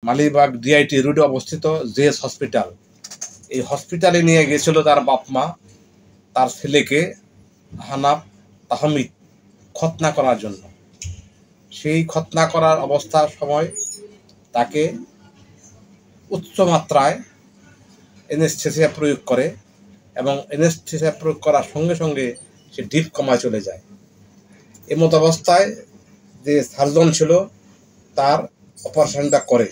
Malibagh DIT রোডে অবস্থিত JS hospital. এই হসপিটালে নিয়ে গেছিল তার বাপ মা তার ছেলেকে হানাফ তাহমিদ খতনা করার জন্য। সেই খতনা করার অবস্থার সময় তাকে উচ্চ মাত্রায় এনেস্থেসিয়া প্রয়োগ করে এবং এনেস্থেসিয়া প্রয়োগ করার সঙ্গে সঙ্গে সে ডিপ কমায় চলে যায়। এমত অবস্থায় যে সার্জন ছিল তার অপারেশনটা করে,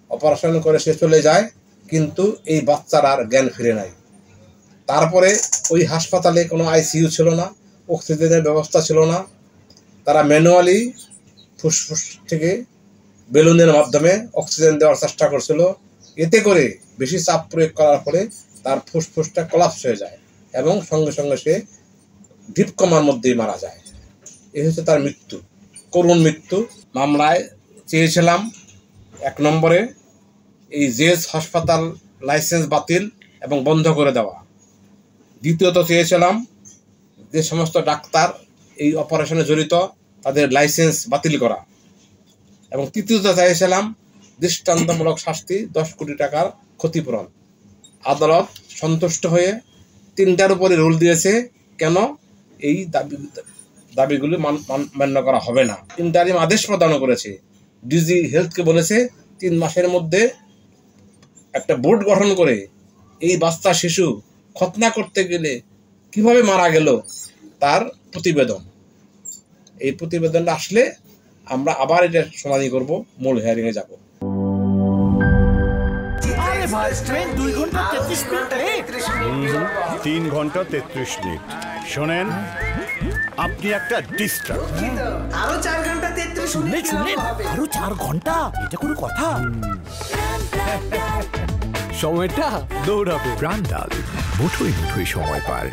অপারেশন করে সে চলে যায়, কিন্তু এই বাচ্চার আর জ্ঞান ফিরে নাই। তারপরে ওই হাসপাতালে কোনো আইসিইউ ছিল না, অক্সিজেনের ব্যবস্থা ছিল না। তারা ম্যানুয়ালি ফুসফুস থেকে বেলুনের মাধ্যমে অক্সিজেন দেওয়ার চেষ্টা করছিল। এতে করে বেশি চাপ প্রয়োগ করার ফলে তার ফুসফুসটা কোলাপস হয়ে যায় এবং সঙ্গে সঙ্গে সে ডিপ কমার মধ্যেই মারা যায়। এই হচ্ছে তার মৃত্যু, করুণ মৃত্যু। মামলায় চেয়েছিলাম 1 নম্বরে এই জেএস হাসপাতাল লাইসেন্স বাতিল এবং বন্ধ করে দেওয়া। দ্বিতীয়ত চেয়েছিলাম যে সমস্ত ডাক্তার এই অপারেশনে জড়িত তাদের লাইসেন্স বাতিল করা। এবং তৃতীয়ত চাইছিলাম দৃষ্টান্তমূলক শাস্তি, 10 কোটি টাকার ক্ষতিপূরণ। আদালত সন্তুষ্ট হয়ে 3টার উপরে রুল দিয়েছে কেন এই দাবিগুলি মান্য করা হবে না। ইন্টারিম আদেশ প্রদানও করেছে। ডিজি হেলথকে বলেছে 3 মাসের মধ্যে একটা বোর্ড গঠন করে এই বাচ্চা শিশু খতনা করতে গেলে কিভাবে মারা গেল তার প্রতিবেদন, এই প্রতিবেদনটা আসলে আমরা আবার এটা শুনানি করব, মূল হিয়ারিংয়ে যাব। 3 ঘন্টা 33 মিনিট। শোনেন, আপনি একটা ডিস্টার্ব। আরো 4 ঘন্টা 33 মিনিট। আরো 4 ঘন্টা, এটা কোনো কথা? সময়টা দৌড়াবে। প্রাণ ডাল, মুঠোই মুঠোই সময় পার।